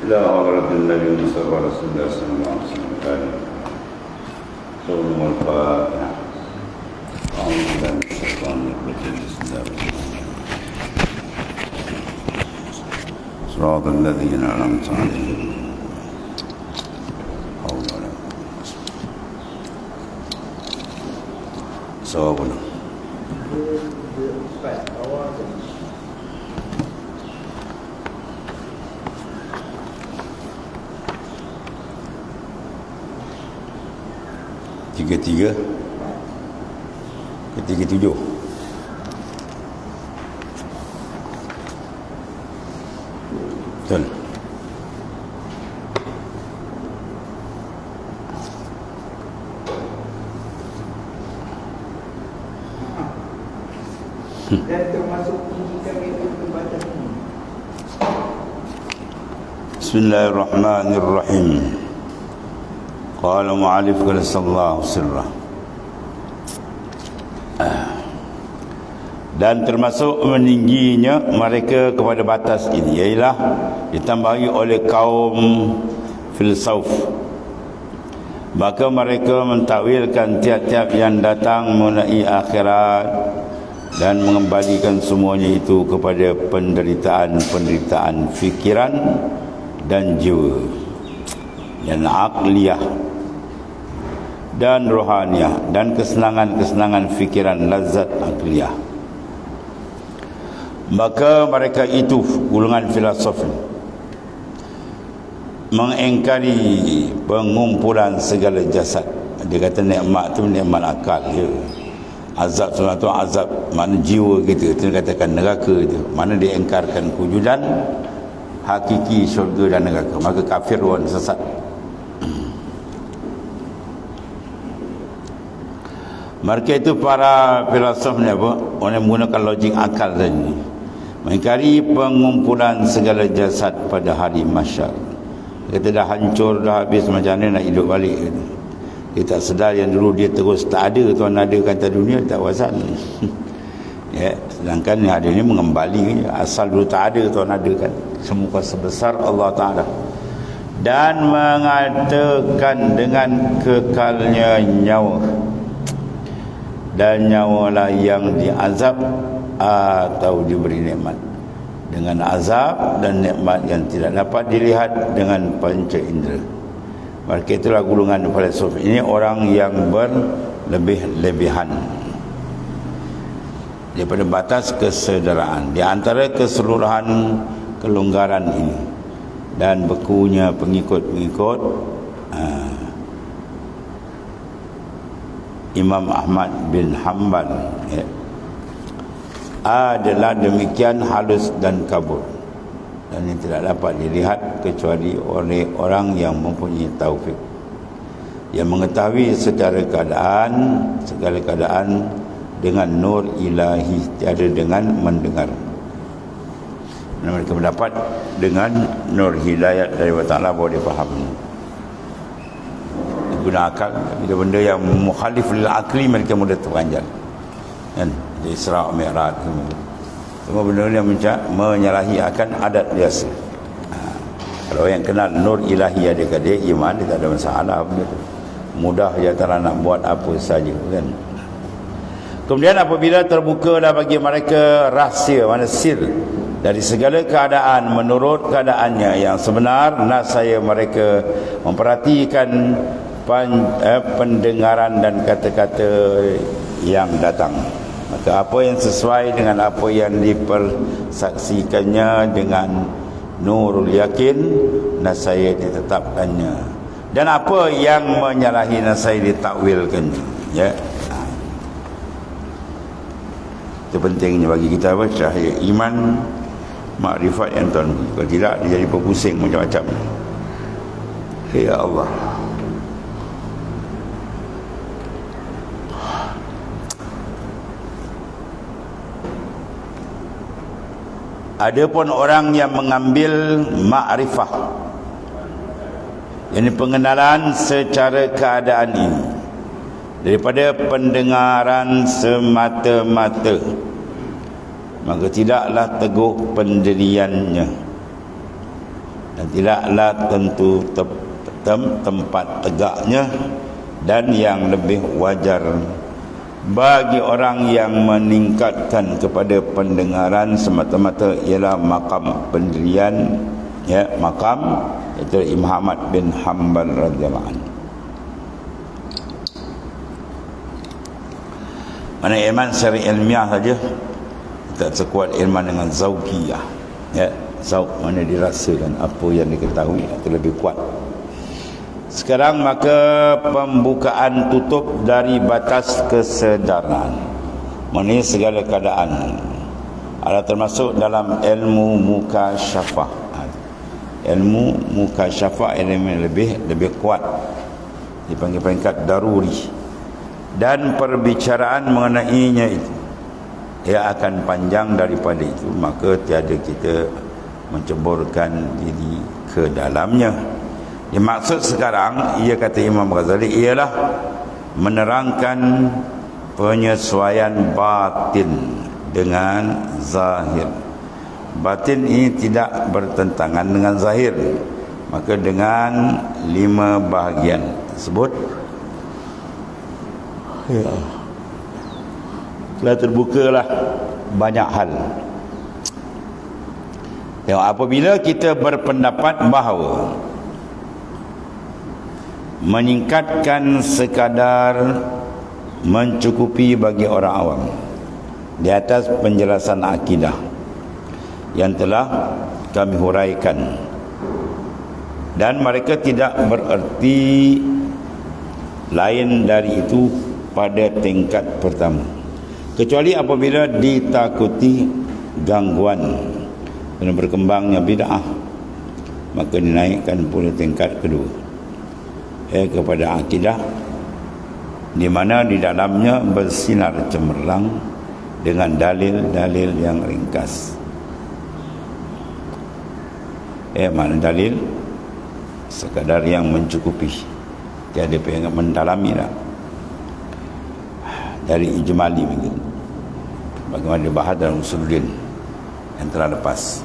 إلى حضرة النبي المصطفى رسول الله صلى الله عليه وسلم ثم الفاتحة. أعوذ بالله من الشيطان الرجيم. بسم الله الرحمن الرحيم. صراط الذين أنعمت عليهم. Sawabun. Tiga-tiga, ketiga-tujuh. Betul. Dan termasuk tinggikan itu batas ini. Bismillahirrahmanirrahim. Qala mu'alif sallallahu sirrah. Dan termasuk meningginya mereka kepada batas ini ialah ditambahi oleh kaum filsuf. Maka mereka mentakwilkan tiap-tiap yang datang mengenai akhirat dan mengembalikan semuanya itu kepada penderitaan fikiran dan jiwa dan akliyah dan rohaniah dan kesenangan-kesenangan fikiran lazat akliyah. Maka mereka itu golongan filosof mengingkari pengumpulan segala jasad. Dia kata nikmat tu nikmat akal je. Azab tu azab mana jiwa kita, itu katakan neraka itu. Mana dia ingkarkan kewujudan hakiki syurga dan neraka, maka kafir wan sesat. Mereka itu para filosof ni apa? Orang menggunakan logik akal tadi. Mengingkari pengumpulan segala jasad pada hari mahsyar. Kita dah hancur, dah habis, macam mana nak hidup balik gitu. Dia tak sedar yang dulu dia terus tak ada, tuan ada kata dunia tak wasan. Ya, sedangkan yang ada ni mengembali, asal dulu tak ada, tuan ada kan. Semua kuasa besar Allah Ta'ala. Dan mengatakan dengan kekalnya nyawa, dan nyawalah yang diazab atau diberi nikmat dengan azab dan nikmat yang tidak dapat dilihat dengan panca indera. Mereka itulah golongan filosof. Ini orang yang berlebih-lebihan daripada batas kesederaan di antara keseluruhan kelonggaran ini dan bekunya pengikut-pengikut Imam Ahmad bin Hanbal ya, adalah demikian halus dan kabur, dan yang tidak dapat dilihat kecuali oleh orang yang mempunyai taufik, yang mengetahui segala keadaan dengan nur ilahi, tiada dengan mendengar. Dan mereka mendapat dengan nur hidayat dari Allah Ta'ala bahawa dia faham. Guna akal, bila benda yang mukhalif lil akli mereka mudah terpanjang kan, di Isra' Mi'raj semua benda yang menyalahi akan adat biasa. Kalau yang kenal nur ilahi ada kat dia, iman dia tak ada masalah benda tu, mudah je antara nak buat apa saja kan. Kemudian apabila terbukalah bagi mereka rahsia, mana sir dari segala keadaan menurut keadaannya yang sebenar, nascaya mereka memperhatikan pendengaran dan kata-kata yang datang. Maka apa yang sesuai dengan apa yang dipersaksikannya dengan nurul yakin, nascaya ditetapkannya, dan apa yang menyalahi nascaya ditakwilkannya ya. Itu pentingnya bagi kita apa? Cahaya iman, makrifat yang tuan. Kalau tidak dia jadi berpusing macam-macam. Ya Allah. Adapun orang yang mengambil makrifah, yakni pengenalan secara keadaan ini daripada pendengaran semata-mata, maka tidaklah teguh pendiriannya dan tidaklah tentu tempat tegaknya, dan yang lebih wajar bagi orang yang meningkatkan kepada pendengaran semata-mata ialah makam pendirian, ya, makam itu Imam Ahmad bin Hanbal radhiyallahu anhu. Mana ilman secara ilmiah saja tak sekuat ilman dengan zauqiyah, ya, zauq mana dirasakan apa yang diketahui itu lebih kuat. Sekarang maka pembukaan tutup dari batas kesedaran mengenai segala keadaan adalah termasuk dalam ilmu mukasyafah. Ilmu mukasyafah ilmu lebih kuat, dipanggil peringkat daruri, dan perbicaraan mengenainya itu ia akan panjang daripada itu, maka tiada kita menceburkan diri ke dalamnya. Yang maksud sekarang, ia kata Imam Ghazali, ialah menerangkan penyesuaian batin dengan zahir. Batin ini tidak bertentangan dengan zahir, maka dengan 5 bahagian tersebut, ya, telah terbukalah banyak hal. Tengok, apabila kita berpendapat bahawa meningkatkan sekadar mencukupi bagi orang awam di atas penjelasan akidah yang telah kami huraikan, dan mereka tidak bererti lain dari itu pada tingkat pertama, kecuali apabila ditakuti gangguan dan berkembangnya bid'ah, maka dinaikkan pula tingkat kedua, kepada akidah, di mana di dalamnya bersinar cemerlang dengan dalil-dalil yang ringkas. Mana dalil sekadar yang mencukupi, tiada pengen mendalami dah. Dari ijmali mungkin, bagaimana dibahas dalam Usuluddin yang telah lepas.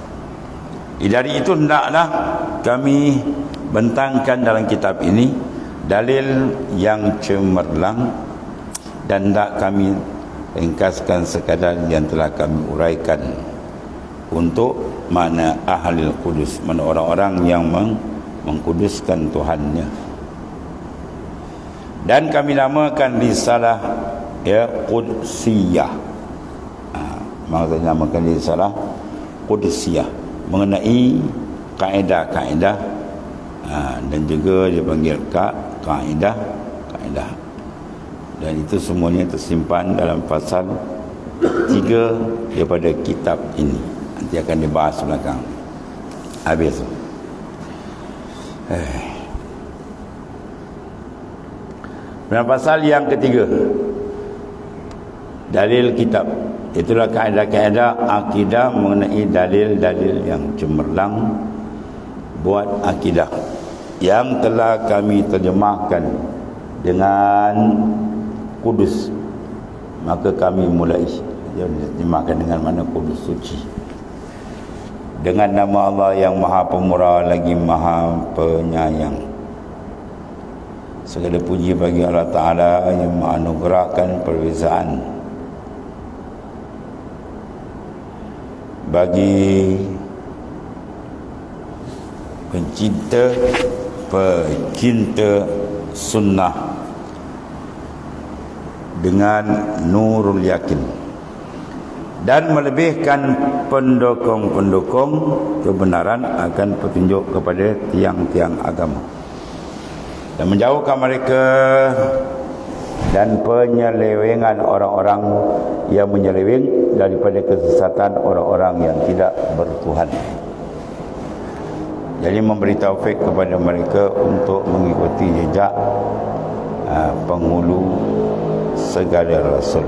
Dari itu hendaklah kami bentangkan dalam kitab ini dalil yang cemerlang, dan hendak kami ringkaskan sekadar yang telah kami uraikan untuk mana ahli kudus, mana orang-orang yang mengkuduskan Tuhannya. Dan kami namakan risalah, ya, Qudsiyah. Maksudnya namakan risalah Qudsiyah mengenai kaedah-kaedah, dan juga dipanggil kaedah, dan itu semuanya tersimpan dalam pasal 3 daripada kitab ini. Nanti akan dibahas belakang habis. Dalam pasal yang ketiga, dalil kitab, itulah kaedah-kaedah akidah mengenai dalil-dalil yang cemerlang buat akidah, yang telah kami terjemahkan dengan kudus. Maka kami mulai terjemahkan dengan mana kudus suci, dengan nama Allah yang Maha Pemurah lagi Maha Penyayang. Segala puji bagi Allah Ta'ala yang menganugerahkan perbezaan bagi pecinta sunnah dengan nurul yakin, dan melebihkan pendukung-pendukung kebenaran akan petunjuk kepada tiang-tiang agama, dan menjauhkan mereka dan penyelewengan orang-orang yang menyeleweng daripada kesesatan orang-orang yang tidak bertuhan. Jadi memberi taufik kepada mereka untuk mengikuti jejak penghulu segala rasul,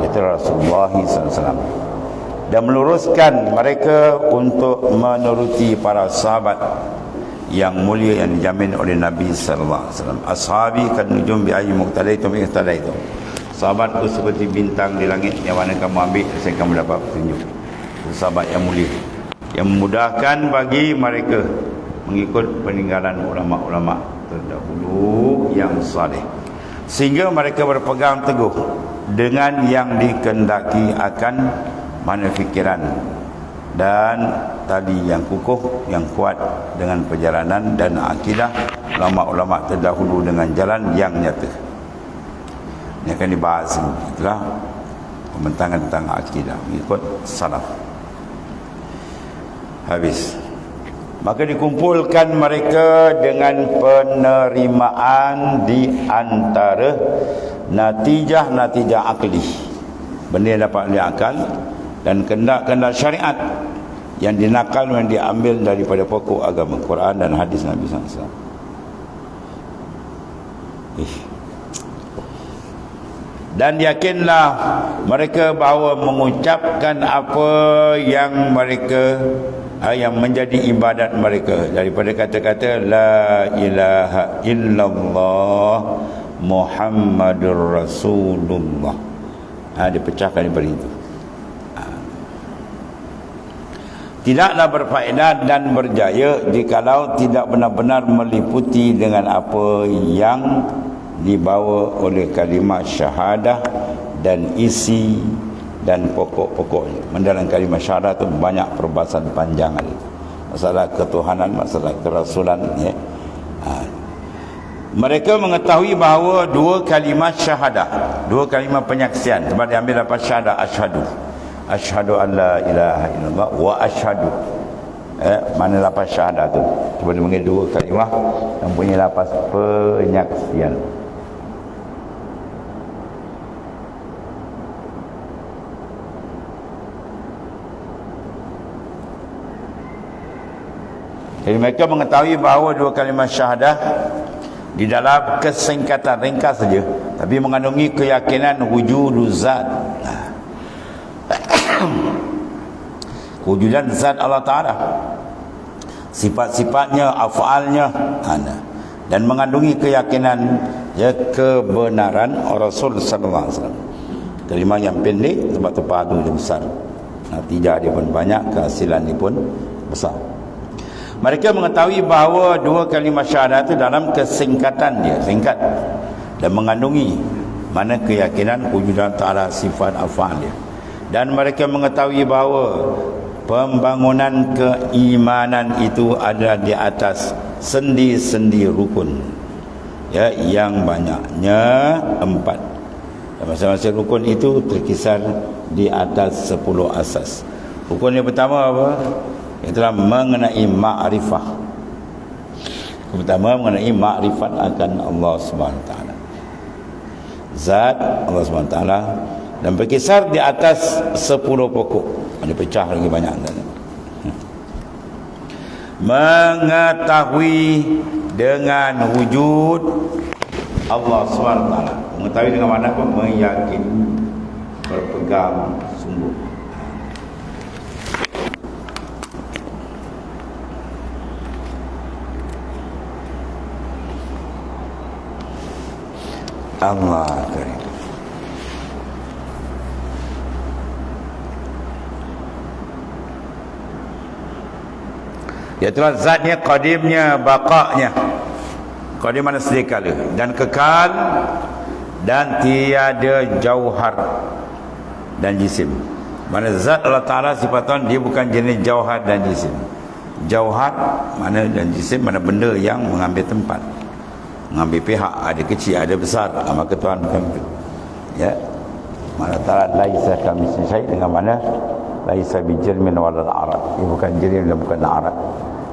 iaitu Rasulullah SAW, dan meluruskan mereka untuk menuruti para sahabat yang mulia yang dijamin oleh Nabi sallallahu alaihi wasallam. Ashabi kan nujum bi ayyi muqtadaitum ihtadaitum. Sahabatku seperti bintang di langit, yang mana kamu ambil saya kamu dapat petunjuk. Sahabat yang mulia. yang memudahkan bagi mereka mengikut peninggalan ulama-ulama terdahulu yang saleh, sehingga mereka berpegang teguh dengan yang dikehendaki akan mana fikiran dan tadi yang kukuh, yang kuat dengan perjalanan dan akidah ulama-ulama terdahulu dengan jalan yang nyata. Ini akan dibahas, itulah pembentangan tentang akidah mengikut salaf. Habis. Maka dikumpulkan mereka dengan penerimaan di antara natijah-natijah akli, benda yang dapat oleh akal, dan kendak-kendak syariat yang dinakal, yang diambil daripada pokok agama Quran dan hadis Nabi SAW. Dan yakinlah mereka bahawa mengucapkan apa yang mereka yang menjadi ibadat mereka daripada kata-kata la ilaha illallah Muhammadur Rasulullah, dipecahkan daripada itu. Tidaklah berfaedah dan berjaya jikalau tidak benar-benar meliputi dengan apa yang dibawa oleh kalimat syahadah dan isi dan pokok-pokoknya. Mendalam kalimat syahadah itu banyak perbahasan panjang ada. Masalah ketuhanan, masalah kerasulan, ya. Mereka mengetahui bahawa dua kalimat syahadah, dua kalimat penyaksian, sebab diambil dapat syahadah, asyhadu an la ilaha illallah wa asyhadu, mana lapas syahadah tu cuba dipanggil dua kalimah yang punya lapas penyaksian. Jadi mereka mengetahui bahawa dua kalimat syahadah di dalam kesingkatan ringkas saja, tapi mengandungi keyakinan wujuduz zat, wujudan zat Allah Ta'ala, sifat-sifatnya, af'alnya, dan mengandungi keyakinan kebenaran Rasul sallallahu alaihi wasallam. Kalimah yang pendek sebab tu padu dia besar, natijah dia pun banyak, kehasilan dia pun besar. Mereka mengetahui bahawa dua kalimah syahadat itu dalam kesingkatan dia, singkat, dan mengandungi mana keyakinan wujudan Ta'ala, sifat af'al dia. Dan mereka mengetahui bahawa pembangunan keimanan itu ada di atas sendi-sendi rukun, ya, yang banyaknya 4. Dan masing-masing rukun itu terkisar di atas 10 asas. Rukun yang pertama apa? Itulah mengenai ma'rifah. Yang pertama mengenai ma'rifat akan Allah SWT, zat Allah SWT, dan berkisar di atas 10 pokok. Ada pecah lagi banyak. Mengetahui dengan wujud Allah SWT. Mengetahui dengan mana pun, meyakini, berpegang sungguh. Allah Karim. Iaitulah zatnya, qadimnya, baqa'nya. Qadim mana sedia kala dan kekal, dan tiada jauhar dan jisim. Mana zat Allah Ta'ala sifatnya dia bukan jenis jauhar dan jisim. Jauhar mana dan jisim mana benda yang mengambil tempat, mengambil pihak, ada kecil ada besar, maka Tuhan bukan itu, ya. Mana Ta'ala laisa kamitslihi syai', dengan mana laisa bijirmin walal arad, dia bukan jirim dan bukan arad.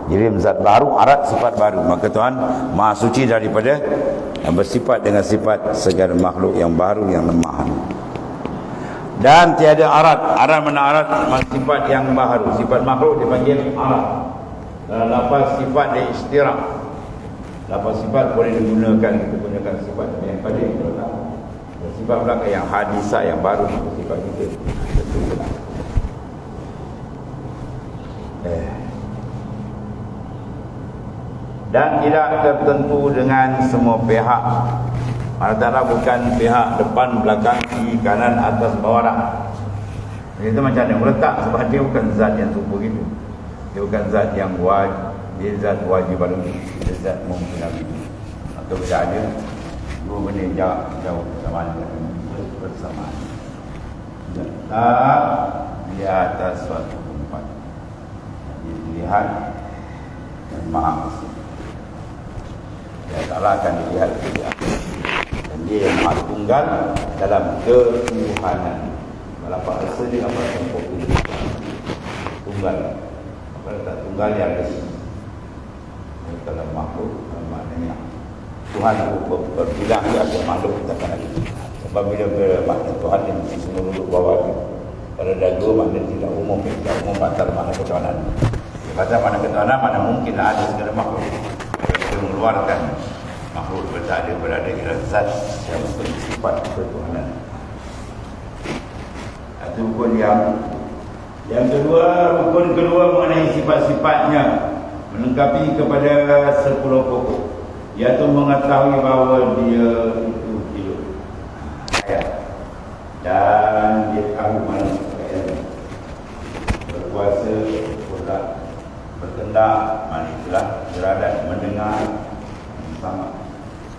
Jirim zat baru, arad sifat baru, maka Tuhan maha suci daripada yang bersifat dengan sifat segala makhluk yang baru, yang lemah. Dan tiada arad. Arad mana arad? Sifat yang baru, sifat makhluk dipanggil arad. Dalam lafaz sifat dia istirak. Lafaz sifat boleh digunakan, kita gunakan sifat yang qadim, sifat belakang yang hadisah, yang baru, sifat kita. Dan tidak tertentu dengan semua pihak. Allah Ta'ala bukan pihak depan, belakang, kiri, kanan, atas, bawah. Itu macam mana meletak, sebab dia bukan zat yang serupa gitu. Dia bukan zat yang wajib, dia zat wajib baru, dia zat mungkin lagi. Maka bila ada dua benda jauh bersamaan bersamaan. Tetap di atas suatu tempat. Dia dilihat dan maha besar. Dia Ta'ala akan dilihat dia. Dan dia yang maha tunggal dalam ketuhanan. Walaupun rasa dia apa tempoh ini tunggal. Kalau tak tunggal yang ada sini. Kalau makhluk maknanya Tuhan berbilang dia ada makhluk kita kan lagi. Sebab bila makna Tuhan yang mesti semua duduk bawah tu. Kalau ada dua makna tidak umum antara makna ketuhanan. Kata makna ketuhanan mana mungkin ada segala makhluk. Kita mengeluarkan makhluk berada ialah zat yang bersifat ketuhanan. Itu rukun yang kedua, rukun kedua mengenai sifat-sifatnya melengkapi kepada 10 pokok, iaitu mengetahui bahawa dia itu hidup, hayat, dan dia tahu mana yang berkuasa, berkendak, mana itulah beradat, mendengar, sama,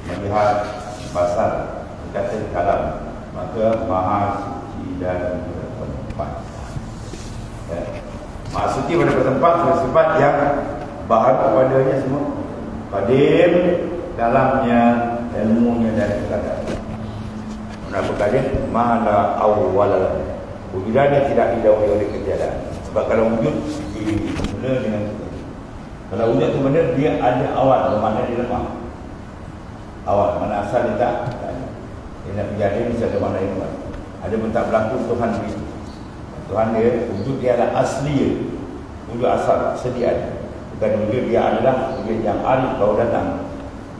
melihat, basar, berkata kalam, maka maha suci dan bertempat. Maha suci pada bertempat sifat yang bahagia padanya semua. Qadim dalamnya, ilmunya dan kekayaan. Kenapa qadim? Maha awwal. Wujudannya tidak didahului oleh ketiadaan. Sebab kalau wujud dimula dengan kita. Kalau wujud itu benar, dia ada awal, bermakna dia lemah. Awal, mana asal dia tak ada. Dia nak berjaya mesti ada makna yang kuat. Ada pun tak berlaku Tuhan begitu. Tuhan dia, wujud dia adalah asli, wujud asal, sedia ada. Bukan wujud dia adalah wujud yang arif baru datang.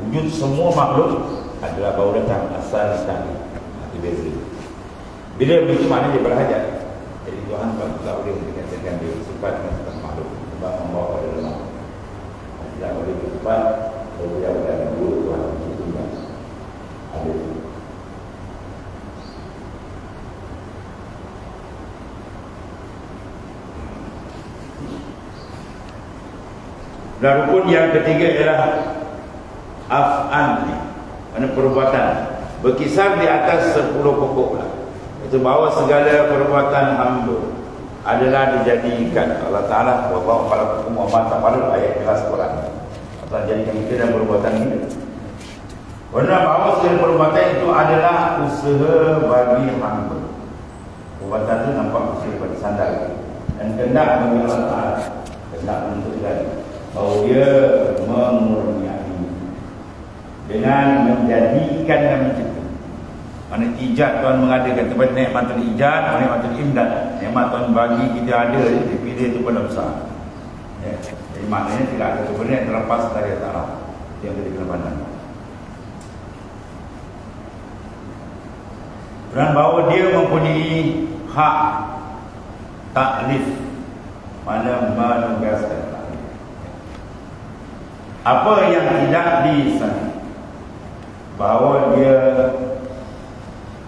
Wujud semua makhluk adalah baru datang, asal sekali. Itu beza. Bila begitu maknanya dia berhajat. Jadi Tuhan tak boleh dikatakan dia sifat dengan sifat makhluk. Sebab membawa pada lemah. Tidak boleh bersifat, dia berada dua Tuhan. Itu yang ada. Dan rukun yang ketiga ialah af'an, mana perbuatan berkisar di atas 10 pokok lah. Itu bahawa segala perbuatan hamba adalah dijadikan Allah Ta'ala bahawa pada hukum Muhammad Ta'ala ayat kelas Quran Allah jadikan kita dalam perbuatan ini. Kerana bahawa segala perbuatan itu adalah usaha bagi hamba. Perbuatan itu nampak usaha bagi sandal dan kendak bagi Allah Ta'ala, kendak menuntut lagi bahawa dia mengurniai dengan menjadikan dan mencipta. Mana ijad Tuhan mengadakan tempat nikmatul ijad, nikmatul imdad. Nikmat Tuhan bagi kita ada, dipilih itu pada besar. Ya. Jadi maknanya tidak ada satu benda yang terlepas dari Allah yang kita kena pandang. Dan bahawa dia mempunyai hak taklif, mana menugaskan. Apa yang tidak disana, bahawa dia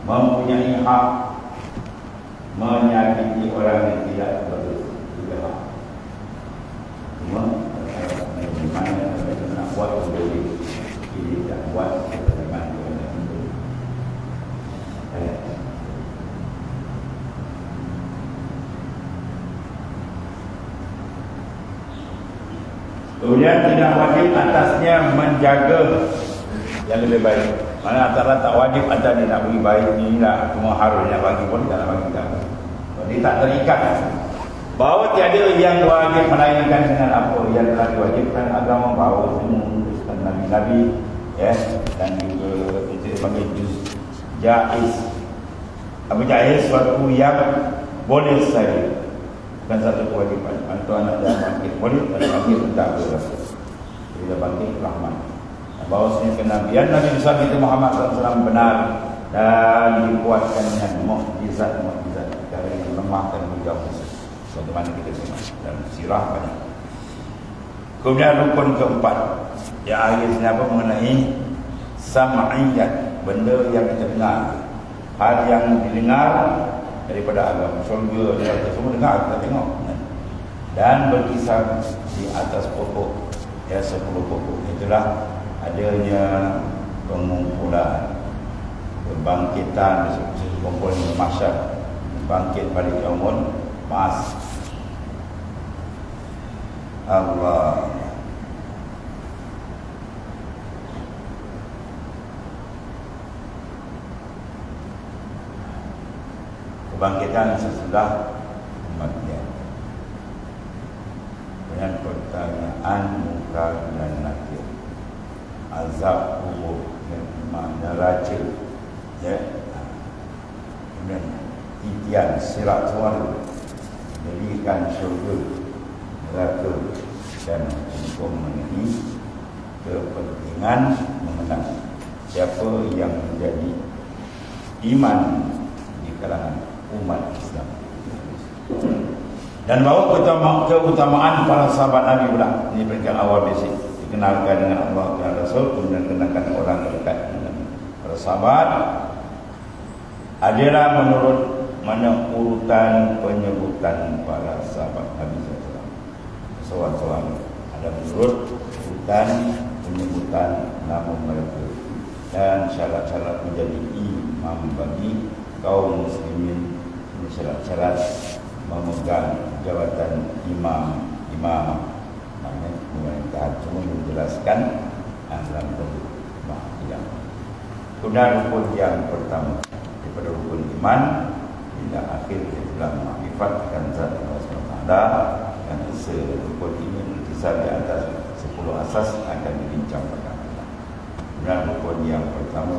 mempunyai hak menyakiti orang yang tidak berdosa juga hak. Cuma mana nak buat boleh, ini tak buat bagaimana dia nak hidup. Kemudian tidak wajib atasnya menjaga yang lebih baik. Mana antara tak wajib ada dia nak bagi baik ni lah, cuma harus nak bagi pun tak nak bagi tak. Dia tak terikat. Bahawa tiada yang wajib melainkan dengan apa yang telah diwajibkan agama, bahawa semua menuliskan Nabi-Nabi, ya, dan juga itu dipanggil juz jaiz. Apa jaiz? Suatu yang boleh saja, bukan satu kewajiban. Tuan ada bangkit boleh, ada bangkit tak boleh. Bila bangkit rahmat. Bahawa kenabian Nabi besar kita Muhammad SAW benar dan dikuatkan dengan mukjizat-mukjizat perkara yang lemah dan mudah khusus. Bagaimana kita semua dan sirah banyak. Kemudian rukun keempat, yang akhir sini apa mengenai sam'iyat, benda yang kita dengar, hal yang didengar daripada agama. Surga, neraka semua dengar, kita tengok. dan berkisar di atas pokok 10 pokok. Itulah adanya pengumpulan, kebangkitan, kumpulan masyarakat, bangkit balik yaumul ba'ats. Allah. Kebangkitan sesudah kematian. Dengan pertanyaan muka dan nakir, azab kubur, neraka, ya, kemudian titian sirat suara, jadikan syurga, neraka, dan hukum mengenai kepentingan mengenal siapa yang menjadi iman di kalangan umat Islam, dan bahawa keutamaan para sahabat Nabi pula. Ini peringkat awal basic, dikenalkan dengan Allah dan Rasul, kemudian kenalkan orang dekat dengan para sahabat. Adalah menurut mana urutan penyebutan para sahabat Nabi SAW. Soal-soal ada menurut urutan penyebutan nama mereka dan syarat-syarat menjadi imam bagi kaum muslimin. Ini syarat-syarat memegang jabatan imam. Maknanya pemerintahan cuma menjelaskan dalam bentuk yang. Kemudian rukun yang pertama daripada rukun iman hingga akhir adalah ma'rifatkan zat Allah SWT, dan rukun ini berkisar di atas 10 asas akan dibincang pada. Kemudian rukun yang pertama